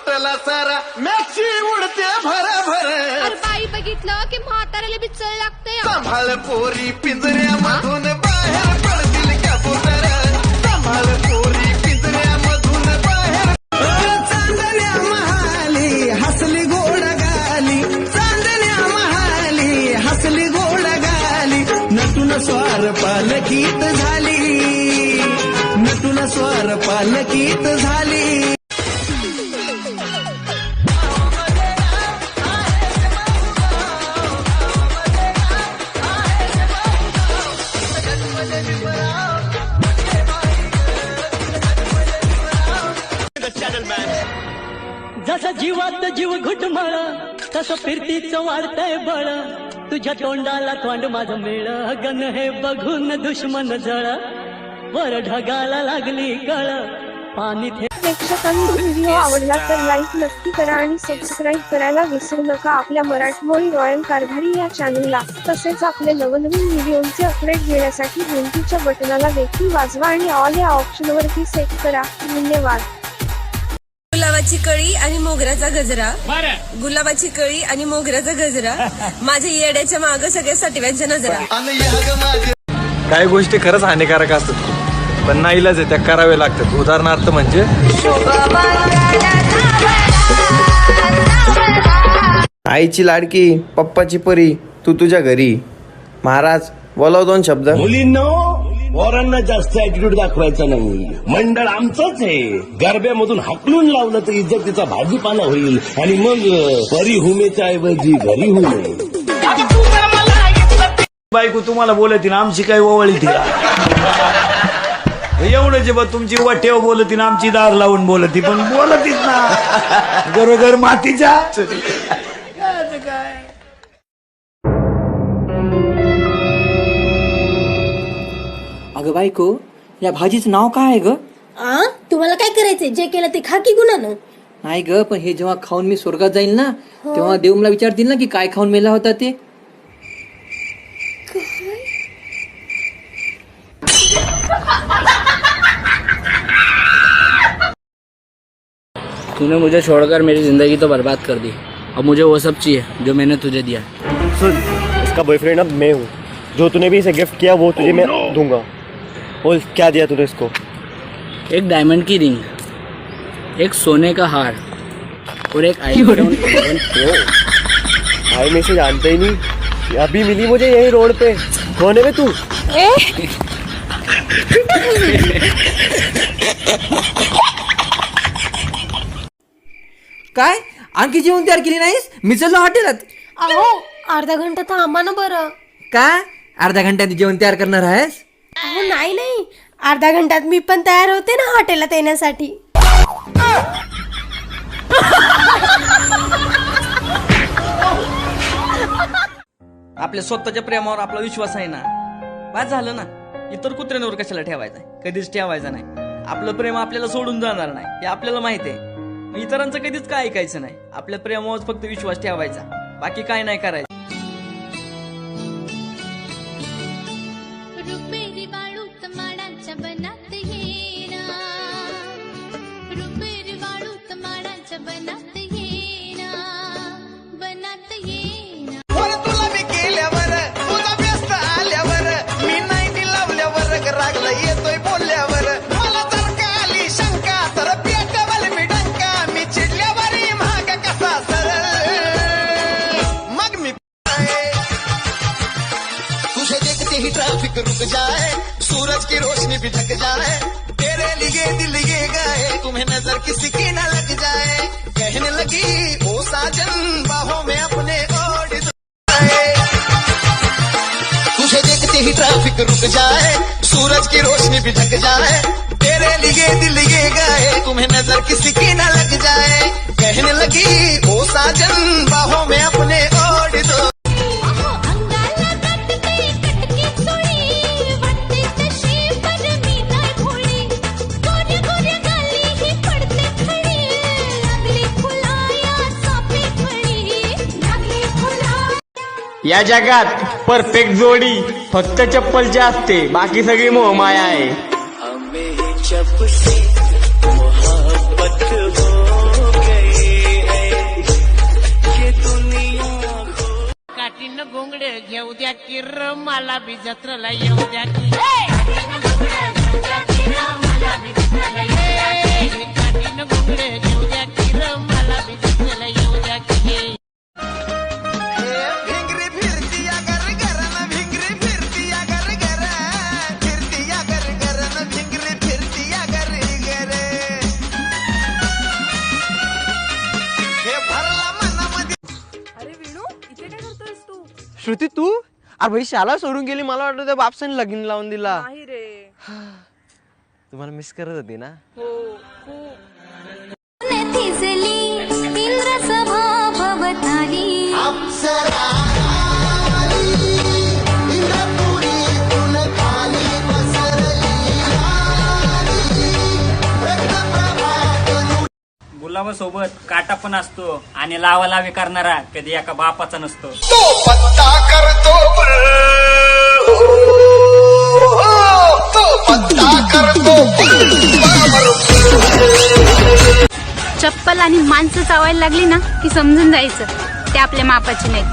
तुटला सारा मॅची उडते भर भर. बाई बघितलं की म्हाताऱ्याला बिचळ लागते. सांभाळ पोरी पिंजऱ्यामधून बाहेर पडतील कबूतर. सांभाळ पोरी पिंजऱ्यामधून बाहेर. चांदण्या महाली हसली गोड गाली. चांदण्या महाली हसली गोड गाली. नटून स्वार पालकीत झाली. नटून स्वार पालकीत झाली. जसा जीवात जीव घुटमळ तसं फिरतीच वाढतंय बळ. तुझ्या तोंडाला तोंड माझं मेळ गण हे बघून दुश्मन जळ. वर ढगाला लागली कळ पाणी प्रेक्षकांनी व्हिडिओ आवडला तर लाईक नक्की करा आणि सबस्क्राईब करायला विसरू नका आपल्या मराठमोळी रॉयल कारभारी या चॅनलला. तसेच आपले नवनवीन व्हिडिओचे अपडेट घेण्यासाठी घंटीच्या बटनाला देखील वाजवा आणि ऑल या ऑप्शनवरती सेट करा. धन्यवाद. गुलाबाची कळी आणि मोगऱ्याचा गजरा. गुलाबाची कळी आणि मोगऱ्याचा गजरा. माझ्या येड्याच्या माग सगळ्या सटव्यांच्या नजरा. काही गोष्टी खरंच हानिकारक असतात पण नाईलाज आहे त्या करावे लागतात. उदाहरणार्थ म्हणजे आईची लाडकी पप्पाची परी तू तुझ्या घरी. महाराज बोलाव 2 शब्द. मुलींनो पोरांना जास्त ऍटिट्यूड दाखवायचा नाही. मंडळ आमचंच आहे. गरब्यामधून हाकलून लावलं तर इज्जतीचा भाजीपाला होईल आणि मग परी हुमेच्या ऐवजी घरी हुमे. बायको तुम्हाला बोलती ना आमची काही ओवळी ती एवढं जे बा तुमची वाटेव बोलती ना आमची दार लावून बोलती पण बोलतीच ना घरोघर मातीच्या. काय अगं बायको या भाजीचं नाव काय आहे ग? तुम्हाला काय करायचंय? जे केलं ते खा की गुन्हानं. नाही ग पण हे जेव्हा खाऊन मी स्वर्गात जाईल ना तेव्हा देव मला विचारतील ना की काय खाऊन मेला होता ते. तूने मुझे छोड़कर मेरी जिंदगी तो बर्बाद कर दी. अब मुझे वो सब चाहिए जो मैंने तुझे दिया. सुन इसका बॉयफ्रेंड अब मैं हूँ. जो तूने भी इसे गिफ्ट किया वो तुझे मैं दूंगा. और क्या दिया तूने इसको? एक डायमंड की रिंग, एक सोने का हार और एक आईफोन 11 प्रो. भाई मैं इसे जानता ही नहीं. अभी मिली मुझे यही रोड पे. कौन है तू? काय आणखी जेवण तयार केली नाहीस? मी चाललो हॉटेलात. अहो अर्धा घंटा थांबा ना बरं. काय अर्ध्या घंट्यात जेवण तयार करणार आहेस? अहो नाही अर्ध्या घंट्यात मी पण तयार होते ना हॉटेलात येण्यासाठी. आपल्या स्वतःच्या प्रेमावर आपला विश्वास आहे ना. बस झालं ना. इतर कुत्र्यांवर कशाला ठेवायचा? कधीच ठेवायचा नाही. आपलं प्रेम आपल्याला सोडून जाणार नाही हे आपल्याला माहिती आहे. इतरांचं कधीच काय ऐकायचं नाही. आपल्या प्रेमावर फक्त विश्वास ठेवायचा. बाकी काय नाही करायचं. रुपेरी वाळूत माडांच्या बनात येना. रुपेरी वाळूत माडांच्या बनात येना. बनात येना. तुला मी केल्यावर तुला व्यस्त आल्यावर मी नाही लावल्यावर रागला येतोय बोलल्यावर. मला जर का आली शंका तर पेटवल मी डंका. मी चिडल्यावर महाग कसा सरळ मग मी तुझे देखते ही ट्रैफिक रुक जाए. सूरज की रोशनी भी ढक जाए. तेरे लिए दिल ये गाए. तुम्हें नजर किसी की न लग जाए. कहने लगी ओ साजन बाहों में अपने ओढ़ जाए. तुझे देखते ही ट्रैफिक रुक जाए. सूरज की रोशनी भी ढक जाए. तेरे लिए दिल ये गाए. तुम्हें नजर किसी की न लग जाए. कहने लगी ओ साजन बाहों में अपने ओढ़ दो. या जगात परफेक्ट जोडी फक्त चप्पलची असते. बाकी सगळी मोहमाया आहे. हमें जब से मोहब्बत हो गई की र मला बी जत्रला येऊ द्या की काठीनं घुंगडे घेऊ द्या की र मला बी जत्रला येऊ द्या की भिंगरी फिरती या घर घरन भिंगरी फिरती या घर घर फिरती या घर घरन भिंगरी फिरती या घर घर हे भरला मनामध्ये. अरे विणू इथे काय करतोयस तू? श्रुती तू अरे भाई शाला सोडून गेली, मला वाटलं त्या बापसाने लगीन लावून दिला. नाही रे. तुम्हाला मिस करत होती ना. हो खूप. गुलाबासोबत काटा पण असतो आणि लावालावी करणारा कधी एका बापाचा नसतो. तो पत्ता करतो तो पत्ता करतो. चप्पल आणि माणसं चावायला लागली ना की समजून जायचं ते आपल्या मापाची नाही.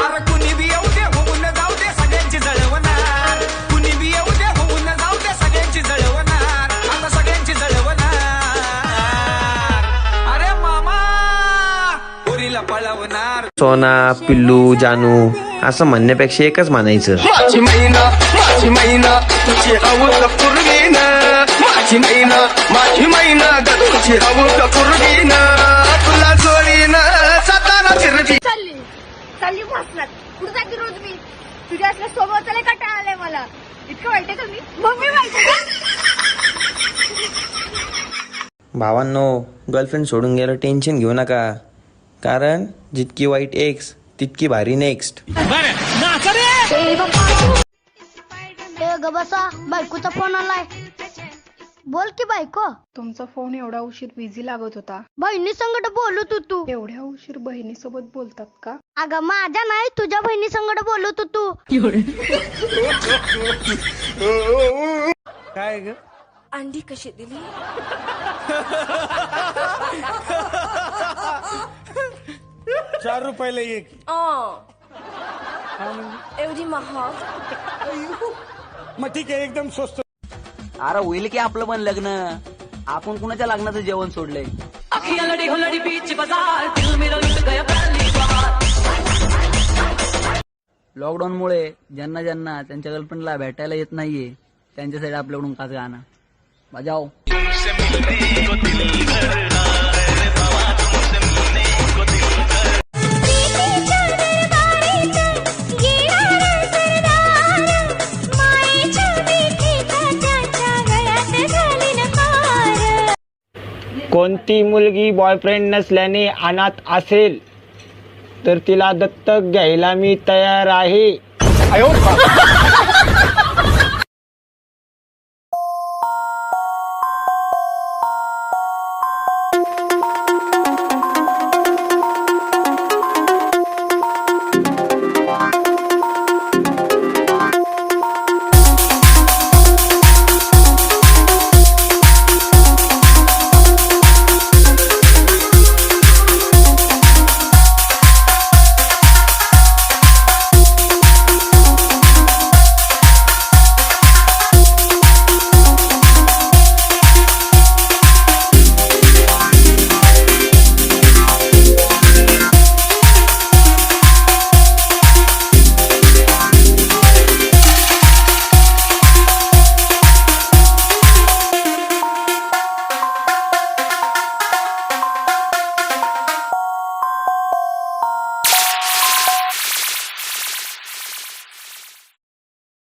अरे कुणी बी येऊ दे होऊन जाऊ दे सगळ्यांची जळवणार. कुणी बी येऊ दे होऊन जाऊ दे सगळ्यांची जळवणार. आता सगळ्यांची जळवणार. अरे मामा पोरीला पळवणार. सोना पिल्लू जानू असं म्हणण्यापेक्षा एकच म्हणायचं. माझी मैना तुझी हवं कपूरवीन. माझी मैना तुझी हवं कपूरवीन. तुला जोडीन सातारा फिरवी. चालली भासणार कुठं जाते रोज मी तुझ्या असल्या सोबत कंटाळा आलाय मला. इतकं वाईट आहे तुम्ही मग मी वाईट आहे. भावांनो गर्लफ्रेंड सोडून गेलं टेन्शन घेऊ नका, कारण जितकी वाईट एक्स तितकी भारी नेक्स्ट. बसा बायकोचा फोन आलाय. बोल की बायको. तुमचा फोन एवढा उशीर बिझी लागत होता. बहिणी संगट बोलत होतो. एवढ्या उशीर बहिणीसोबत बोलतात का? अगं माझ्या नाही तुझ्या बहिणी संगट बोलत होतो. काय ग अंडी कशी दिली? ₹4 एक. एवढी महाग. मग ठीक आहे, एकदम स्वस्त. अरे होईल की आपलं पण लग्न. आपण कुणाच्या लग्नाचं जेवण सोडलंय. लॉकडाऊन मुळे ज्यांना ज्यांना त्यांच्या गर्लफ्रेंडला भेटायला येत नाहीये त्यांच्यासाठी आपल्याकडून खास गाणं बजाव. कोणती मुलगी बॉयफ्रेंड नसल्याने अनाथ असेल तर तिला दत्तक घ्यायला मी तयार आहे.